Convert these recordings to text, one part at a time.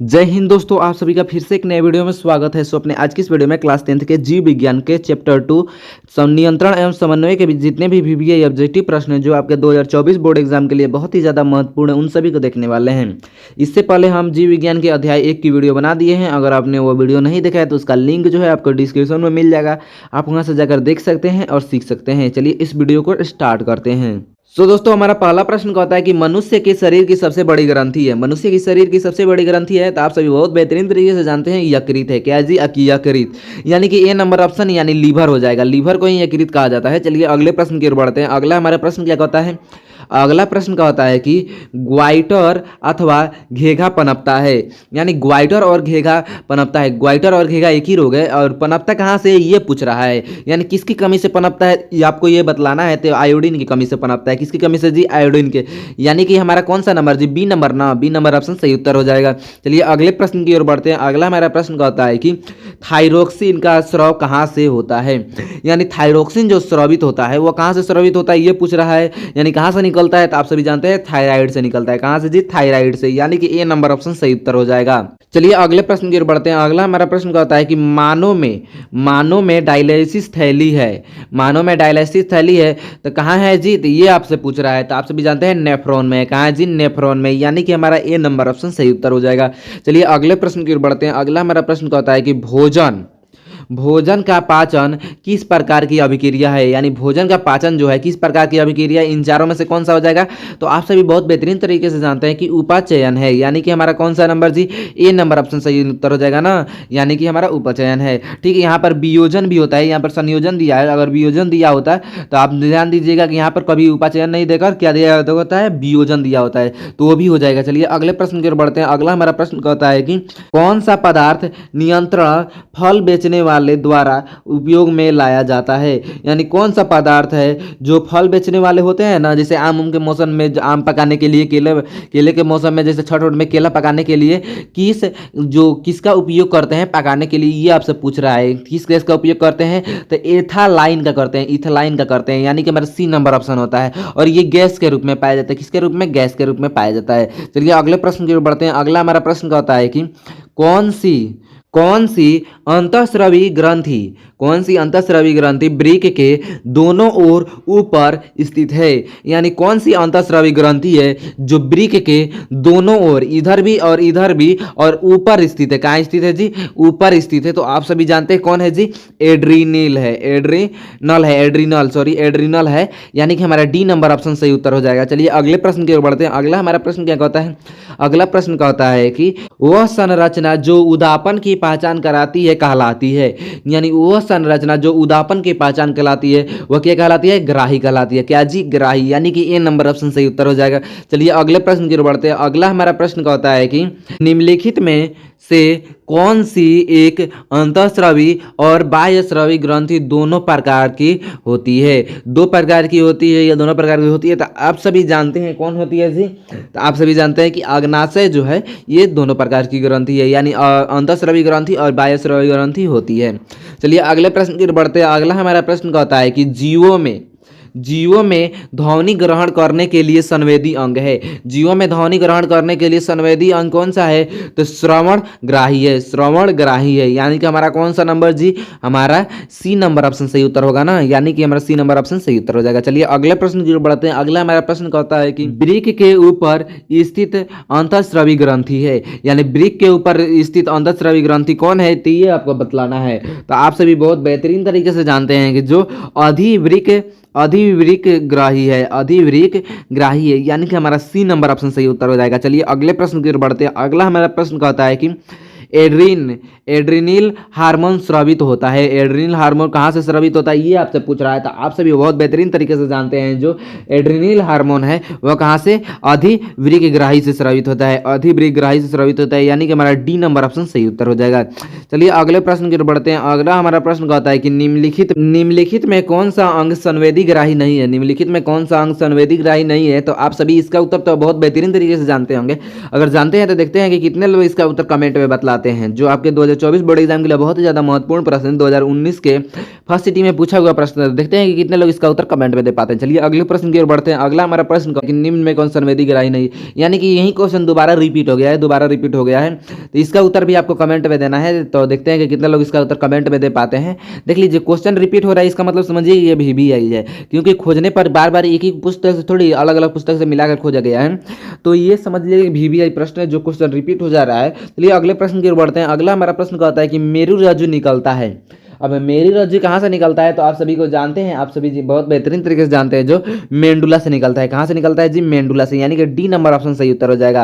जय हिंद दोस्तों, आप सभी का फिर से एक नए वीडियो में स्वागत है। अपने आज की इस वीडियो में क्लास 10th के जीव विज्ञान के चैप्टर 2 नियंत्रण एवं समन्वय के जितने भी वीवीआई ऑब्जेक्टिव प्रश्न हैं जो आपके 2024 बोर्ड एग्जाम के लिए बहुत ही ज़्यादा महत्वपूर्ण है, उन सभी को देखने वाले हैं। इससे पहले हम जीव विज्ञान के अध्याय 1 की वीडियो बना दिए हैं। अगर आपने वो वीडियो नहीं देखा है तो उसका लिंक जो है आपको डिस्क्रिप्शन में मिल जाएगा, आप वहाँ से जाकर देख सकते हैं और सीख सकते हैं। चलिए इस वीडियो को स्टार्ट करते हैं। दोस्तों, हमारा पहला प्रश्न कहता है कि मनुष्य के शरीर की सबसे बड़ी ग्रंथि है। मनुष्य की शरीर की सबसे बड़ी ग्रंथि है तो आप सभी बहुत बेहतरीन तरीके से जानते हैं यकृत है। क्या जी? यकृत, यानी कि ए नंबर ऑप्शन यानी लीवर हो जाएगा। लीवर को ही यकृत कहा जाता है। चलिए अगले प्रश्न की ओर बढ़ते हैं। अगला हमारा प्रश्न क्या कहता है? अगला प्रश्न का होता है कि ग्वाइटर अथवा घेघा पनपता है, यानी ग्वाइटर और घेघा पनपता है। ग्वाइटर और घेघा एक ही रोग है और पनपता कहाँ से ये पूछ रहा है, यानी किसकी कमी से पनपता है ये आपको ये बतलाना है। तो आयोडीन की कमी से पनपता है। किसकी कमी से जी? आयोडीन के, यानी कि हमारा कौन सा नंबर जी? बी नंबर ना, बी नंबर ऑप्शन सही उत्तर हो जाएगा। चलिए अगले प्रश्न की ओर बढ़ते हैं। अगला हमारा प्रश्न का होता है कि थायरोक्सिन का स्राव कहाँ से होता है, यानी थायरोक्सिन जो स्रावित होता है वो कहाँ से स्रावित होता है ये पूछ रहा है, यानी कहाँ से निकलता है। तो आप सभी जानते हैं थायराइड से निकलता है। कहाँ से जी? थायराइड से, यानी कि ए नंबर ऑप्शन सही उत्तर हो जाएगा। चलिए अगले प्रश्न की ओर बढ़ते हैं। अगला हमारा प्रश्न कहता है कि मानव में डायलिसिस थैली है। मानव में डायलिसिस थैली है तो कहाँ है जी? तो ये आपसे पूछ रहा है। तो आप सभी जानते हैं नेफ्रॉन में। कहाँ है जी? नेफ्रॉन में, यानी कि हमारा ए नंबर ऑप्शन सही उत्तर हो जाएगा। चलिए अगले प्रश्न की ओर बढ़ते हैं। अगला हमारा प्रश्न कहता है कि भोजन का पाचन किस प्रकार की अभिक्रिया है, यानी भोजन का पाचन जो है किस प्रकार की अभिक्रिया, इन चारों में से कौन सा हो जाएगा? तो आप सभी बहुत बेहतरीन तरीके से जानते हैं कि उपाचयन है, यानी कि हमारा कौन सा नंबर जी? ए नंबर ऑप्शन सही उत्तर हो जाएगा ना, यानी कि हमारा उपचयन है। ठीक है, यहाँ पर वियोजन भी होता है, यहाँ पर संयोजन दिया है। अगर वियोजन दिया होता है तो आप ध्यान दीजिएगा कि यहाँ पर कभी उपाचयन नहीं देकर क्या दिया होता है? वियोजन दिया होता है, तो वो भी हो जाएगा। चलिए अगले प्रश्न की ओर बढ़ते हैं। अगला हमारा प्रश्न कहता है कि कौन सा पदार्थ नियंत्रण फल बेचने वाले द्वारा उपयोग में लाया जाता है, यानी कौन सा पदार्थ है जो फल बेचने वाले होते हैं ना, जैसे आम के मौसम में आम पकाने के लिए, केले के मौसम में जैसे छठ में केला पकाने के लिए किसका उपयोग करते हैं पकाने के लिए, ये आपसे पूछ रहा है। किस गैस का उपयोग करते हैं? तो एथालाइन का करते हैं, इथालाइन का करते हैं, यानी कि हमारा सी नंबर ऑप्शन होता है। और ये गैस के रूप में पाया जाता है। किसके रूप में? गैस के रूप में पाया जाता है। चलिए अगले प्रश्न की ओर बढ़ते हैं। अगला हमारा प्रश्न का होता है कि कौन सी अंतःस्रावी ग्रंथि वृक्क के दोनों ओर ऊपर स्थित है, यानी कौन सी अंतःस्रावी ग्रंथि है जो वृक्क के दोनों ओर, इधर भी और ऊपर स्थित है। कहाँ स्थित है जी? ऊपर स्थित है। तो आप सभी जानते हैं कौन है जी? एड्रीनल है, यानी कि हमारा डी नंबर ऑप्शन सही उत्तर हो जाएगा। चलिए अगले प्रश्न की ओर बढ़ते हैं। अगला हमारा प्रश्न क्या कहता है? अगला प्रश्न कहता है कि वह संरचना जो उदापन की पहचान कराती है कहलाती है, यानी वह संरचना जो उदापन की पहचान कहलाती है वह क्या कहलाती है? ग्राही कहलाती है। क्या जी? ग्राही, यानी कि ए नंबर ऑप्शन सही उत्तर हो जाएगा। चलिए अगले प्रश्न की ओर बढ़ते हैं। अगला हमारा प्रश्न कहता है कि निम्नलिखित में से कौन सी एक अंतःस्रावी और बाह्यस्रावी ग्रंथि दोनों प्रकार की होती है? दो प्रकार की होती है या दोनों प्रकार की होती है? तो आप सभी जानते हैं कौन होती है जी? तो आप सभी जानते हैं कि अग्नाशय जो है ये दोनों प्रकार की ग्रंथि है, यानी अंतःस्रावी ग्रंथि और बाह्यस्रावी ग्रंथि होती है। चलिए अगले प्रश्न की ओर बढ़ते हैं। अगला हमारा प्रश्न कहता है कि जीवों में ध्वनि ग्रहण करने के लिए संवेदी अंग है। जीवों में ध्वनि ग्रहण करने के लिए संवेदी अंग कौन सा है? तो श्रवण ग्राही है, यानी कि हमारा कौन सा नंबर जी? हमारा सी नंबर ऑप्शन सही उत्तर होगा ना, यानी कि हमारा सी नंबर ऑप्शन सही उत्तर हो जाएगा। चलिए अगले प्रश्न की ओर बढ़ते हैं। अगला हमारा प्रश्न कहता है कि वृक्क के ऊपर स्थित अंतःस्रावी ग्रंथि है, यानी वृक्क के ऊपर स्थित अंतःस्रावी ग्रंथि कौन है? तो ये आपको बतलाना है। तो आप सभी बहुत बेहतरीन तरीके से जानते हैं कि जो अधिवृक्क ग्राही है, यानी कि हमारा सी नंबर ऑप्शन सही उत्तर हो जाएगा। चलिए अगले प्रश्न की ओर बढ़ते हैं। अगला हमारा प्रश्न कहता है कि एड्रीनल हार्मोन स्रावित होता है। एड्रीनल हार्मोन कहाँ से स्रावित होता है ये आपसे पूछ रहा है। तो आप सभी बहुत बेहतरीन तरीके से जानते हैं जो एड्रीनल हार्मोन है वह कहाँ से? अधिवृक्क ग्राही से स्रावित होता है, यानी कि हमारा डी नंबर ऑप्शन सही उत्तर हो जाएगा। चलिए अगले प्रश्न की ओर बढ़ते हैं। अगला हमारा प्रश्न कहता है कि निम्नलिखित में कौन सा अंग संवेदी ग्राही नहीं है? तो आप सभी इसका उत्तर तो बहुत बेहतरीन तरीके से जानते होंगे। अगर जानते हैं तो देखते हैं कि कितने लोग इसका उत्तर कमेंट में बतलाते पाते हैं। जो आपके 2024 बोर्ड एग्जाम के लिए बहुत ही ज़्यादा महत्वपूर्ण प्रश्न 2019 के फर्स्ट सिटी में पूछा हुआ प्रश्न, देखते हैं कि कितने लोग इसका उत्तर कमेंट में दे पाते हैं। चलिए अगले प्रश्न की ओर बढ़ते हैं। अगला हमारा प्रश्न कि निम्न में कौन संवेदी ग्राही नहीं, यानी कि यही क्वेश्चन दोबारा रिपीट हो गया है, तो इसका उत्तर भी आपको कमेंट में देना है। तो देखते हैं कि कितने लोग इसका उत्तर कमेंट में दे पाते हैं। देख लीजिए क्वेश्चन रिपीट हो रहा है, इसका मतलब समझिए ये भी आई है, क्योंकि खोजने पर बार बार एक ही पुस्तक से थोड़ी अलग अलग पुस्तक से मिलाकर खोजा गया है। तो ये समझ लीजिए VBI प्रश्न है जो क्वेश्चन रिपीट हो जा रहा है। चलिए अगले प्रश्न की ओर बढ़ते हैं। अगला हमारा प्रश्न कहता है कि मेरु रज्जु निकलता है। अब मेरु रज्जु कहाँ से निकलता है, तो आप सभी को जानते हैं, आप सभी जी बहुत बेहतरीन तरीके से जानते हैं, जो मेंडुला से निकलता है। कहाँ से निकलता है जी, मेंडुला से, यानी कि डी नंबर ऑप्शन सही उत्तर हो जाएगा।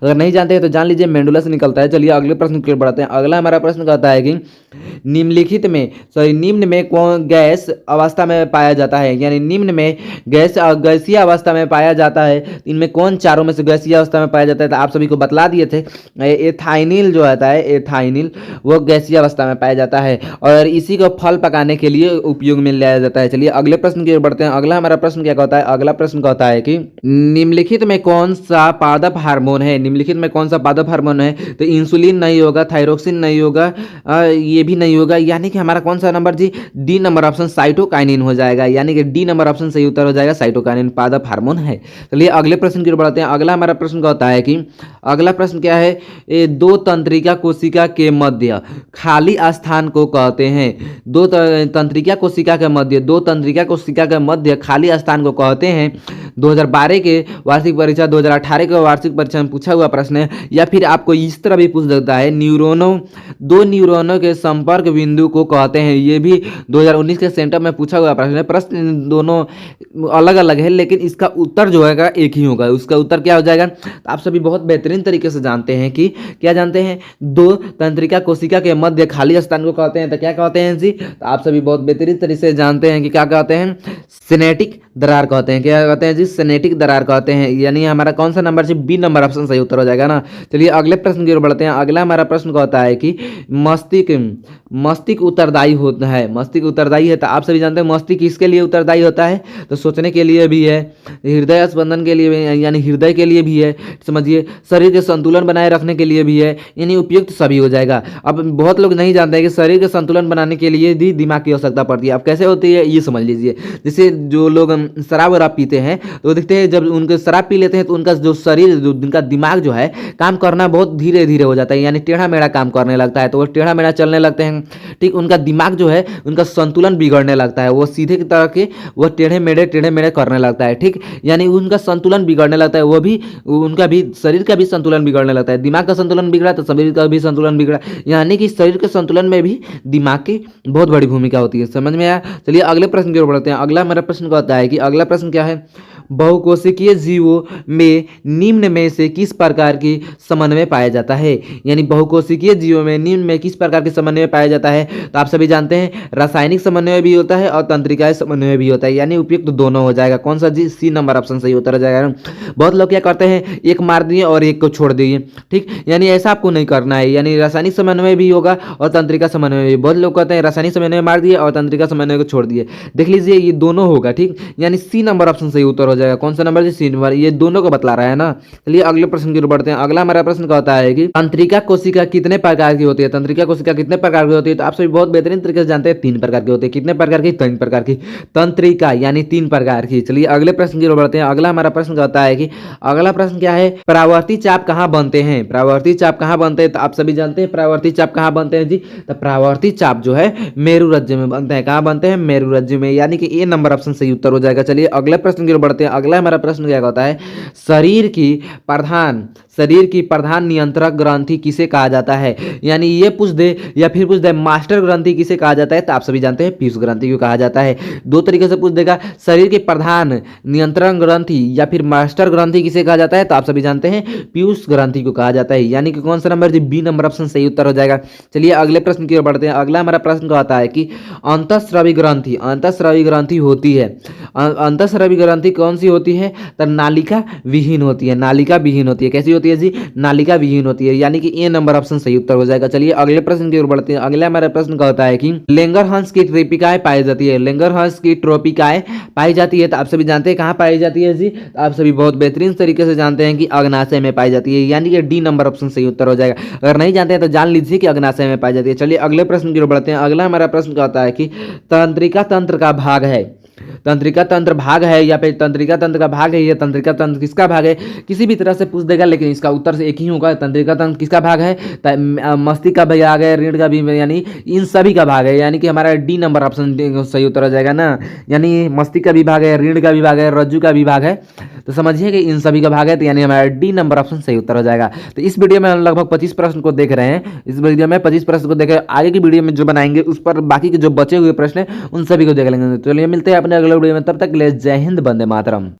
अगर नहीं जानते हैं तो जान लीजिए मेंडुला से निकलता है। चलिए अगले प्रश्न की ओर बढ़ते हैं। अगला हमारा प्रश्न कहता है कि निम्न में कौन गैस अवस्था में पाया जाता है, यानी निम्न में गैसीय अवस्था में पाया जाता है। इनमें कौन चारों में से गैसीय अवस्था में पाया जाता है, तो आप सभी को बतला दिए थे। एथाइनिल जो होता है, एथाइनिल वो गैसीय अवस्था में पाया जाता है और इसी को फल पकाने के लिए उपयोग में लिया जाता है। चलिए अगले प्रश्न की ओर बढ़ते हैं। अगला हमारा प्रश्न क्या कहता है, अगला प्रश्न कहता है कि निम्नलिखित में कौन सा पादप हार्मोन है, निम्नलिखित में कौन सा पादप हार्मोन है, तो इंसुलिन नहीं होगा, थायरोक्सिन नहीं होगा, ये भी नहीं होगा, यानी कि हमारा कौन सा नंबर जी, डी नंबर ऑप्शन साइटोकाइनिन हो जाएगा, यानी कि डी नंबर ऑप्शन सही उत्तर हो जाएगा। साइटोकाइनिन पादप हार्मोन है। चलिए अगले प्रश्न की ओर बढ़ते हैं। अगला हमारा प्रश्न कहता है कि अगला प्रश्न क्या है, दो तंत्रिका कोशिका के मध्य खाली स्थान को कहते हैं। दो तंत्रिका कोशिका के मध्य खाली स्थान को कहते हैं। 2012 के वार्षिक परीक्षा, 2018 के वार्षिक परीक्षा में पूछा हुआ प्रश्न है, या फिर आपको इस तरह भी पूछ सकता है, दो न्यूरॉनों के संपर्क बिंदु को कहते हैं। ये भी 2019 के सेंटर में पूछा हुआ प्रश्न है। प्रश्न दोनों अलग अलग है, लेकिन इसका उत्तर जो है एक ही होगा। उसका उत्तर क्या हो जाएगा, तो आप सभी बहुत बेहतरीन तरीके से जानते हैं कि क्या जानते हैं, दो तंत्रिका कोशिका के मध्य खाली स्थान को कहते हैं। तो क्या कहते हैं जी, तो आप सभी बहुत बेहतरीन तरीके से जानते हैं कि क्या कहते हैं, सिनेटिक दरार कहते हैं। क्या कहते हैं जी, सिनेटिक दरार कहते हैं, यानी हमारा कौन सा नंबर जी, बी नंबर ऑप्शन सही उत्तर हो जाएगा ना। चलिए अगले प्रश्न की ओर बढ़ते हैं। अगला हमारा प्रश्न कहता है कि मस्तिष्क उत्तरदायी होता है, मस्तिष्क उत्तरदायी है। तो आप सभी जानते हैं मस्तिष्क किसके लिए उत्तरदायी होता है, तो सोचने के लिए भी है, हृदय स्पंदन के लिए भी, यानी हृदय के लिए भी है, समझिए शरीर के संतुलन बनाए रखने के लिए भी है, यानी उपयुक्त सभी हो जाएगा। अब बहुत लोग नहीं जानते हैं कि शरीर के संतुलन बनाने के लिए भी दिमाग की आवश्यकता पड़ती है। अब कैसे होती है ये समझ लीजिए। जैसे जो लोग शराब वराब पीते हैं तो देखते हैं जब उनके शराब पी लेते हैं तो उनका जो शरीर, जो उनका दिमाग जो है काम करना बहुत धीरे धीरे हो जाता है, यानी टेढ़ा मेढ़ा काम करने लगता है। तो वो टेढ़ा मेढ़ा चलने लगते हैं, ठीक, उनका दिमाग जो है उनका संतुलन बिगड़ने लगता है, वो सीधे की तरह के वो टेढ़े मेढ़े करने लगता है, ठीक, यानी उनका संतुलन बिगड़ने लगता है। वो भी उनका भी शरीर का भी संतुलन बिगड़ने लगता है। दिमाग का संतुलन बिगड़ा तो शरीर का भी संतुलन बिगड़ा, यानी कि शरीर के संतुलन में भी दिमाग की बहुत बड़ी भूमिका होती है। समझ में आया। चलिए अगले प्रश्न की ओर बढ़ते हैं। अगला मेरा प्रश्न कहता है कि अगला प्रश्न क्या है, बहुकोशिकीय जीवों में निम्न में से किस प्रकार की समन्वय पाया जाता है, यानी बहुकोशिकीय जीवों में निम्न में किस प्रकार के समन्वय पाया जाता है। तो आप सभी जानते हैं रासायनिक समन्वय भी होता है और तंत्रिकाएं समन्वय भी होता है, यानी उपयुक्त तो दोनों हो जाएगा। कौन सा जी, सी नंबर ऑप्शन सही उत्तर हो जाएगा। बहुत लोग क्या करते हैं, एक मार दिए और एक को छोड़ दिए, ठीक, यानी ऐसा आपको नहीं करना है, यानी रासायनिक समन्वय भी होगा और तंत्रिका समन्वय भी। बहुत लोग कहते हैं रासायनिक समन्वय मार दिए और तंत्रिका समन्वय को छोड़ दिए। देख लीजिए ये दोनों होगा, ठीक, यानी सी नंबर ऑप्शन सही उत्तर हो जाएगा। कौन सा नंबर जी, सी नंबर, ये दोनों को बतला रहा है ना। चलिए अगले प्रश्न की ओर बढ़ते हैं। अगला हमारा प्रश्न कहता है कि तंत्रिका कोशिका कितने प्रकार की होती है, तंत्रिका कोशिका कितने प्रकार की होती है। तो आप सभी बहुत बेहतरीन तरीके से जानते हैं 3 प्रकार की होती है। कितने प्रकार की, 3 प्रकार की तंत्रिका, यानी 3 प्रकार की। चलिए अगले प्रश्न की ओर बढ़ते हैं। अगला हमारा प्रश्न कहता है कि अगला प्रश्न क्या है, परावर्ती चाप कहाँ बनते हैं, परावर्ती चाप कहाँ बनते हैं। तो आप सभी जानते हैं परावर्ती चाप कहाँ बनते हैं जी, तो परावर्ती चाप जो है मेरु राज्य में बनते हैं। कहाँ बनते हैं, मेरु राज्य में, यानी कि ए नंबर ऑप्शन सही उत्तर हो जाएगा। चलिए अगले प्रश्न की ओर बढ़ते हैं। अगला हमारा प्रश्न क्या कहता है, शरीर की प्रधान नियंत्रक ग्रंथि किसे कहा जाता है, यानी ये पूछ दे या फिर पूछ दे मास्टर ग्रंथि किसे कहा जाता है। तो आप सभी जानते हैं पीयूष ग्रंथि को कहा जाता है। दो तरीके से पूछ देगा, शरीर के प्रधान नियंत्रण ग्रंथि या फिर मास्टर ग्रंथि किसे कहा जाता है। तो आप सभी जानते हैं पीयूष ग्रंथि को कहा जाता है, यानी कि कौन सा नंबर जी, बी नंबर ऑप्शन सही उत्तर हो जाएगा। चलिए अगले प्रश्न की ओर बढ़ते हैं। अगला हमारा प्रश्न कहता है कि अंतःस्रावी ग्रंथि होती है। अंतःस्रावी ग्रंथि कौन सी होती है? तो नालिका विहीन होती है, नालिका विहीन होती है। कैसी होती है जी? नालिका विहीन होती है, यानी कि ए नंबर ऑप्शन सही उत्तर हो जाएगा। चलिए अगले प्रश्न की ओर बढ़ते हैं। अगला हमारा प्रश्न कहता है कि लेंगरहंस की ट्रोपिकाएं पाई जाती है, लेंगरहंस की ट्रोपिकाएं पाई जाती है, तो आप सभी जानते हैं कहाँ पाई जाती है जी? तो आप सभी बहुत बेहतरीन तरीके से जानते हैं कि अग्नाशय में पाई जाती है, यानी कि डी नंबर ऑप्शन सही उत्तर हो जाएगा। अगर नहीं जानते हैं तो जान लीजिए कि अग्नाशय में पाई जाती है। चलिए अगले प्रश्न की ओर बढ़ते हैं। अगला हमारा प्रश्न कहता है कि तंत्रिका तंत्र का भाग है, तंत्रिका तंत्र भाग है या फिर तंत्रिका तंत्र का भाग है, या तंत्रिका तंत्र किसका भाग है? किसी भी तरह से पूछ देगा, लेकिन इसका उत्तर से एक ही होगा। तंत्रिका तंत्र किसका भाग है? मस्तिष्क का भाग है, रीढ़ का भी, यानी इन सभी का भाग है, यानी कि हमारा डी नंबर ऑप्शन सही उत्तर हो जाएगा ना। यानी मस्तिष्क का भी भाग है, रीढ़ का भी भाग है, रज्जु का भी भाग है, तो समझिए कि इन सभी का भाग है, तो यानी हमारा डी नंबर ऑप्शन सही उत्तर हो जाएगा। तो इस वीडियो में हम लगभग 25 प्रश्न को देख रहे हैं। इस वीडियो में 25 प्रश्न को देख, आगे की वीडियो में जो बनाएंगे उस पर बाकी के जो बचे हुए प्रश्न हैं उन सभी को देख लेंगे। चलिए मिलते हैं अपने अगले वीडियो में, तब तक के लिए जय हिंद, वंदे मातरम।